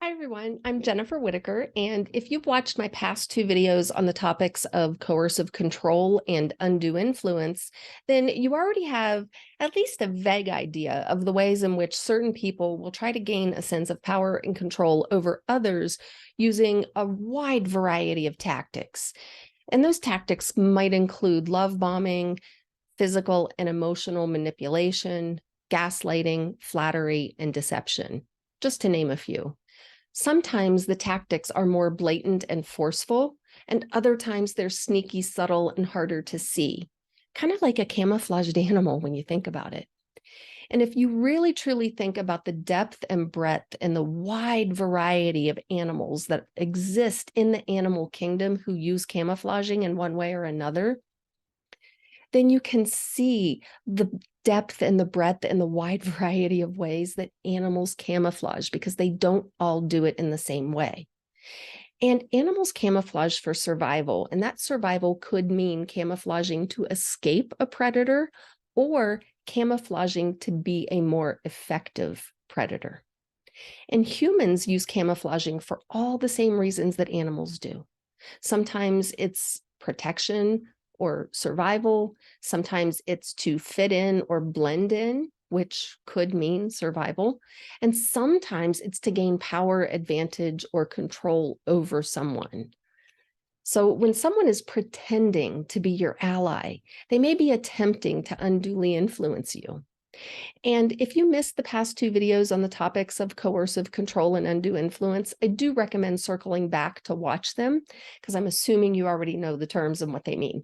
Hi, everyone. I'm Jennifer Whitaker, and if you've watched my past two videos on the topics of coercive control and undue influence, then you already have at least a vague idea of the ways in which certain people will try to gain a sense of power and control over others using a wide variety of tactics. And those tactics might include love bombing, physical and emotional manipulation, gaslighting, flattery, and deception, just to name a few. Sometimes the tactics are more blatant and forceful, and other times they're sneaky, subtle, and harder to see, kind of like a camouflaged animal when you think about it. And if you really truly think about the depth and breadth and the wide variety of animals that exist in the animal kingdom who use camouflaging in one way or another, then you can see the depth and the breadth and the wide variety of ways that animals camouflage because they don't all do it in the same way. And animals camouflage for survival, and that survival could mean camouflaging to escape a predator or camouflaging to be a more effective predator. And humans use camouflaging for all the same reasons that animals do. Sometimes it's protection or survival. Sometimes it's to fit in or blend in, which could mean survival. And sometimes it's to gain power, advantage, or control over someone. So when someone is pretending to be your ally, they may be attempting to unduly influence you. And if you missed the past two videos on the topics of coercive control and undue influence, I do recommend circling back to watch them because I'm assuming you already know the terms and what they mean.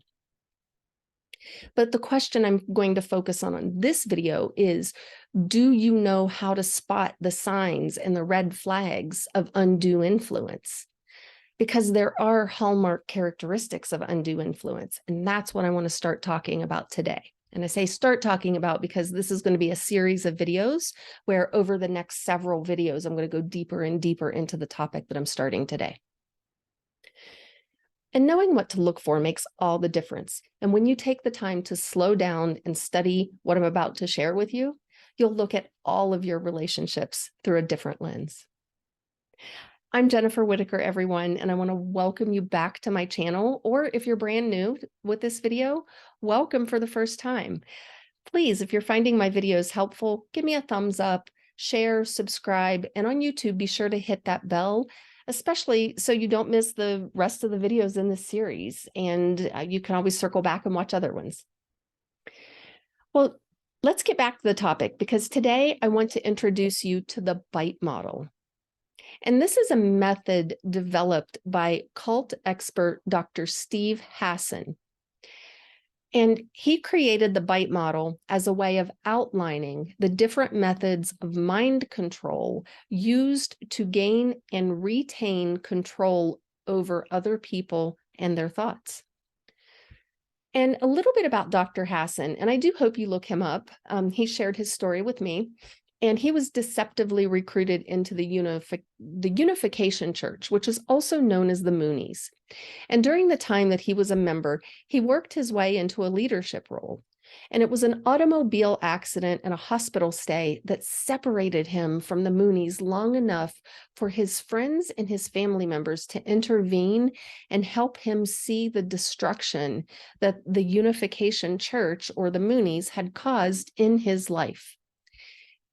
But the question I'm going to focus on this video is, do you know how to spot the signs and the red flags of undue influence? Because there are hallmark characteristics of undue influence, and that's what I want to start talking about today. And I say start talking about because this is going to be a series of videos where over the next several videos, I'm going to go deeper and deeper into the topic that I'm starting today. And knowing what to look for makes all the difference. And when you take the time to slow down and study what I'm about to share with you, you'll look at all of your relationships through a different lens. I'm Jennifer Whitaker, everyone, and I want to welcome you back to my channel, or if you're brand new with this video, welcome for the first time. Please, if you're finding my videos helpful, give me a thumbs up, share, subscribe, and on YouTube, be sure to hit that bell, especially so you don't miss the rest of the videos in this series, and you can always circle back and watch other ones. Well, let's get back to the topic because today I want to introduce you to the BITE model. And this is a method developed by cult expert Dr. Steve Hassan. And he created the BITE model as a way of outlining the different methods of mind control used to gain and retain control over other people and their thoughts. And a little bit about Dr. Hassan, and I do hope you look him up. He shared his story with me. And he was deceptively recruited into the Unification Church, which is also known as the Moonies. And during the time that he was a member, he worked his way into a leadership role. And it was an automobile accident and a hospital stay that separated him from the Moonies long enough for his friends and his family members to intervene and help him see the destruction that the Unification Church, or the Moonies, had caused in his life.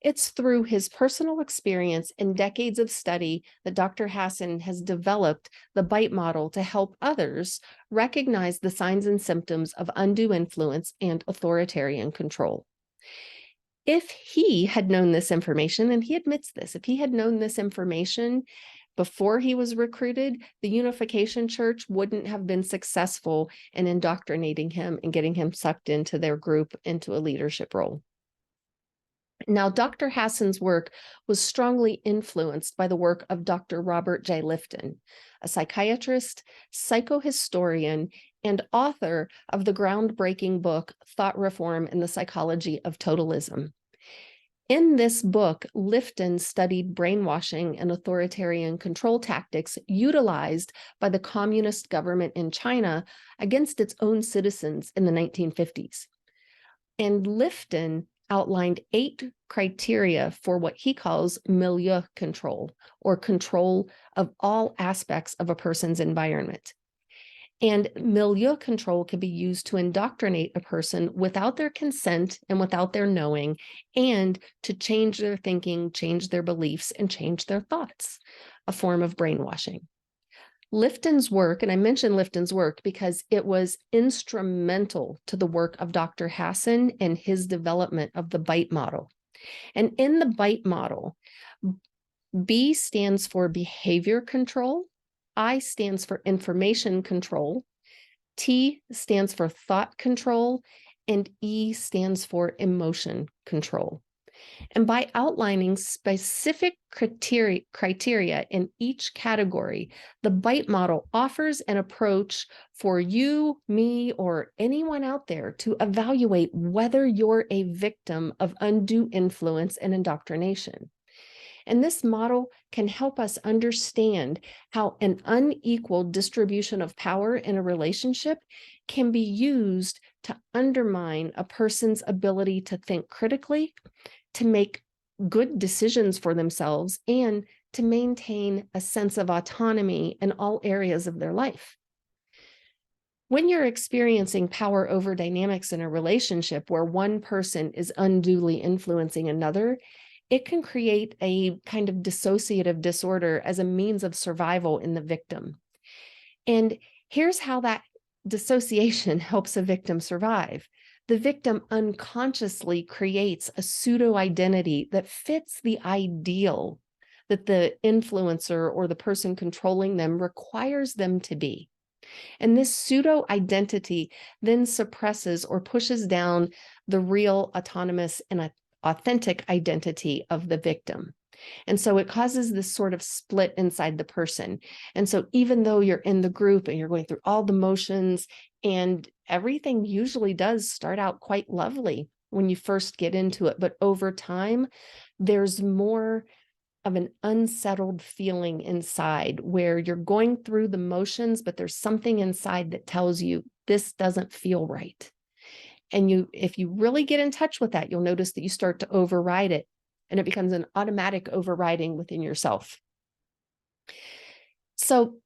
It's through his personal experience and decades of study that Dr. Hassan has developed the BITE model to help others recognize the signs and symptoms of undue influence and authoritarian control. If he had known this information, and he admits this, if he had known this information before he was recruited, the Unification Church wouldn't have been successful in indoctrinating him and getting him sucked into their group, into a leadership role. Now, Dr. Hassan's work was strongly influenced by the work of Dr. Robert J. Lifton, a psychiatrist, psychohistorian, and author of the groundbreaking book, Thought Reform and the Psychology of Totalism. In this book, Lifton studied brainwashing and authoritarian control tactics utilized by the communist government in China against its own citizens in the 1950s. And Lifton outlined 8 criteria for what he calls milieu control, or control of all aspects of a person's environment. And milieu control can be used to indoctrinate a person without their consent and without their knowing, and to change their thinking, change their beliefs, and change their thoughts, a form of brainwashing. Lifton's work, and I mention Lifton's work because it was instrumental to the work of Dr. Hassan and his development of the BITE model. And in the BITE model, B stands for behavior control, I stands for information control, T stands for thought control, and E stands for emotion control. And by outlining specific criteria in each category, the BITE model offers an approach for you, me, or anyone out there to evaluate whether you're a victim of undue influence and indoctrination. And this model can help us understand how an unequal distribution of power in a relationship can be used to undermine a person's ability to think critically, to make good decisions for themselves, and to maintain a sense of autonomy in all areas of their life. When you're experiencing power over dynamics in a relationship where one person is unduly influencing another, it can create a kind of dissociative disorder as a means of survival in the victim. And here's how that dissociation helps a victim survive. The victim unconsciously creates a pseudo-identity that fits the ideal that the influencer or the person controlling them requires them to be. And this pseudo-identity then suppresses or pushes down the real, autonomous, and authentic identity of the victim. And so it causes this sort of split inside the person. And so even though you're in the group and you're going through all the motions, and everything usually does start out quite lovely when you first get into it, but over time, there's more of an unsettled feeling inside where you're going through the motions, but there's something inside that tells you this doesn't feel right. And if you really get in touch with that, you'll notice that you start to override it, and it becomes an automatic overriding within yourself. So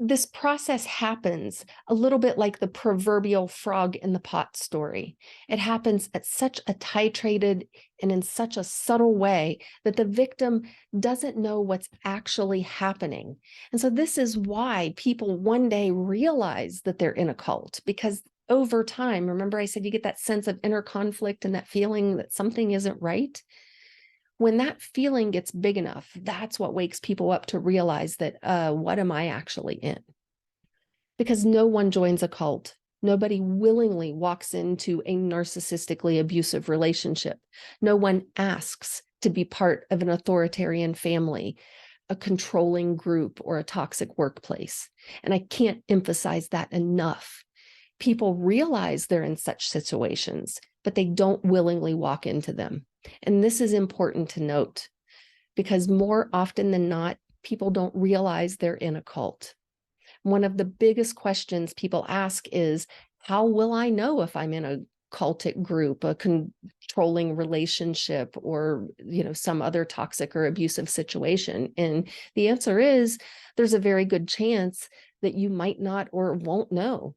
this process happens a little bit like the proverbial frog in the pot story. It happens at such a titrated and in such a subtle way that the victim doesn't know what's actually happening. And so this is why people one day realize that they're in a cult, because over time, remember I said you get that sense of inner conflict and that feeling that something isn't right? When that feeling gets big enough, that's what wakes people up to realize that, what am I actually in? Because no one joins a cult. Nobody willingly walks into a narcissistically abusive relationship. No one asks to be part of an authoritarian family, a controlling group, or a toxic workplace. And I can't emphasize that enough. People realize they're in such situations, but they don't willingly walk into them. And this is important to note, because more often than not, people don't realize they're in a cult. One of the biggest questions people ask is, how will I know if I'm in a cultic group, a controlling relationship, or some other toxic or abusive situation? And the answer is, there's a very good chance that you might not or won't know.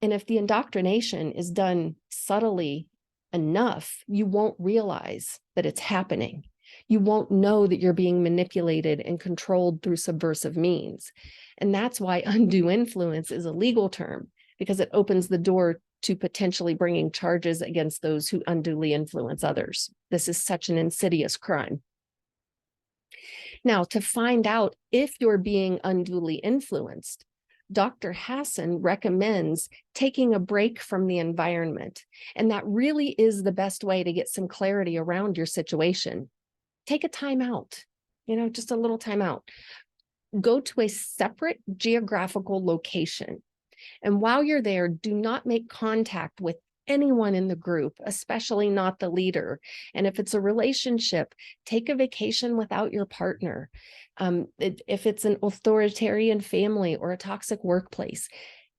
And if the indoctrination is done subtly enough, you won't realize that it's happening. You won't know that you're being manipulated and controlled through subversive means. And that's why undue influence is a legal term, because it opens the door to potentially bringing charges against those who unduly influence others. This is such an insidious crime. Now, to find out if you're being unduly influenced, Dr. Hassan recommends taking a break from the environment. And that really is the best way to get some clarity around your situation. Take a time out, just a little time out. Go to a separate geographical location. And while you're there, do not make contact with anyone in the group, especially not the leader. And if it's a relationship, take a vacation without your partner. If it's an authoritarian family or a toxic workplace,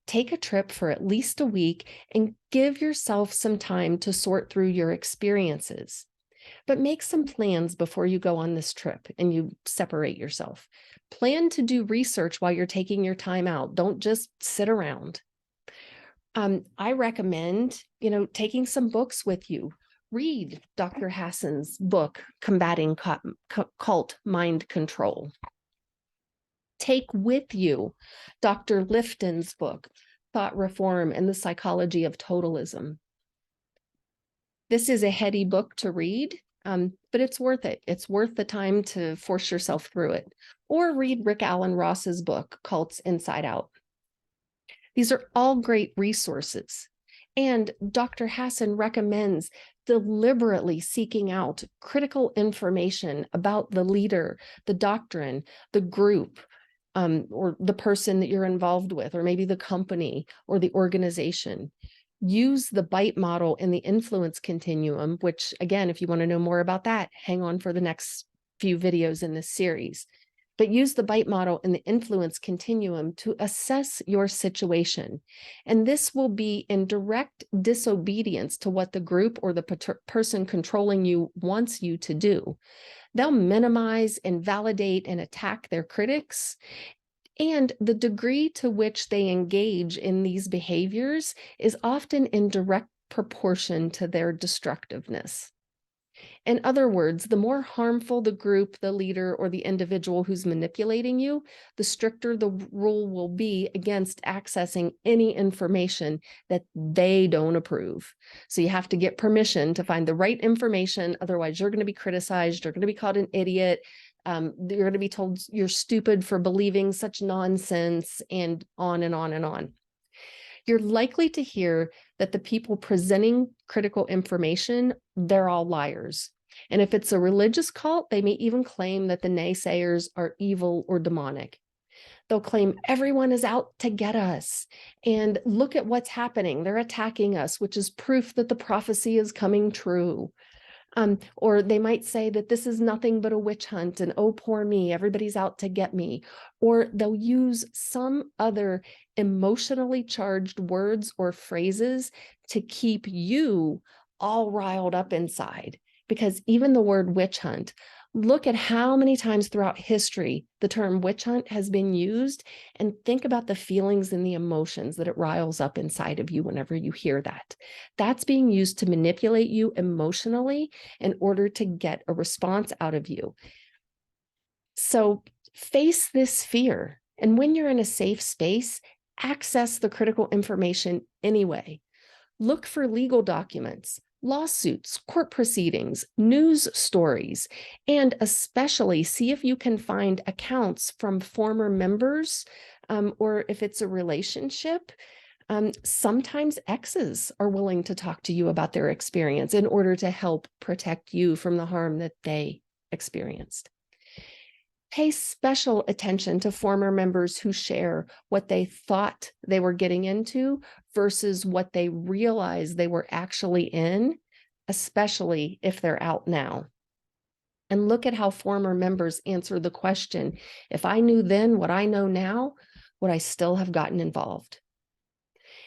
Take a trip for at least a week and give yourself some time to sort through your experiences. But make some plans before you go on this trip and you separate yourself. Plan to do research while you're taking your time out. Don't just sit around. I recommend, taking some books with you. Read Dr. Hassan's book, Combating Cult Mind Control. Take with you Dr. Lifton's book, Thought Reform and the Psychology of Totalism. This is a heady book to read, but it's worth it. It's worth the time to force yourself through it. Or read Rick Alan Ross's book, Cults Inside Out. These are all great resources. And Dr. Hassan recommends deliberately seeking out critical information about the leader, the doctrine, the group, or the person that you're involved with, or maybe the company or the organization. Use the BITE model in the influence continuum, which, again, if you want to know more about that, hang on for the next few videos in this series. But use the BITE model in the influence continuum to assess your situation. And this will be in direct disobedience to what the group or the person controlling you wants you to do. They'll minimize, invalidate, and attack their critics. And the degree to which they engage in these behaviors is often in direct proportion to their destructiveness. In other words, the more harmful the group, the leader, or the individual who's manipulating you, the stricter the rule will be against accessing any information that they don't approve. So you have to get permission to find the right information. Otherwise, you're going to be criticized. You're going to be called an idiot. You're going to be told you're stupid for believing such nonsense, and on and on and on. You're likely to hear that the people presenting critical information, they're all liars. And if it's a religious cult, they may even claim that the naysayers are evil or demonic. They'll claim everyone is out to get us. And look at what's happening. They're attacking us, which is proof that the prophecy is coming true. Or they might say that this is nothing but a witch hunt and oh, poor me, everybody's out to get me. Or they'll use some other emotionally charged words or phrases to keep you all riled up inside. Because even the word witch hunt, look at how many times throughout history the term witch hunt has been used, and think about the feelings and the emotions that it riles up inside of you whenever you hear that. That's being used to manipulate you emotionally in order to get a response out of you. So face this fear. And when you're in a safe space, access the critical information anyway. Look for legal documents, lawsuits, court proceedings, news stories, and especially see if you can find accounts from former members, or if it's a relationship. Sometimes exes are willing to talk to you about their experience in order to help protect you from the harm that they experienced. Pay special attention to former members who share what they thought they were getting into versus what they realized they were actually in, especially if they're out now. And look at how former members answer the question, if I knew then what I know now, would I still have gotten involved?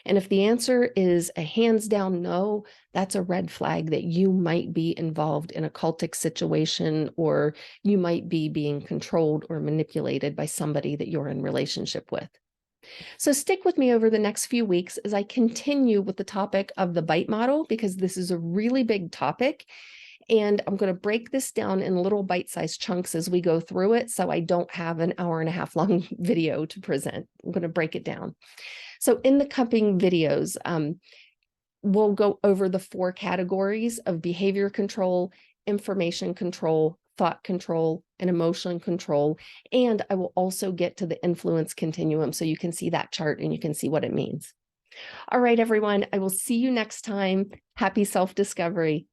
And if the answer is a hands down no, that's a red flag that you might be involved in a cultic situation, or you might be being controlled or manipulated by somebody that you're in relationship with. So stick with me over the next few weeks as I continue with the topic of the BITE model, because this is a really big topic. And I'm going to break this down in little bite-sized chunks as we go through it, so I don't have an hour-and-a-half long video to present. I'm going to break it down. So in the coming videos, we'll go over the 4 categories of behavior control, information control, thought control, and emotion control. And I will also get to the influence continuum so you can see that chart and you can see what it means. All right, everyone, I will see you next time. Happy self-discovery.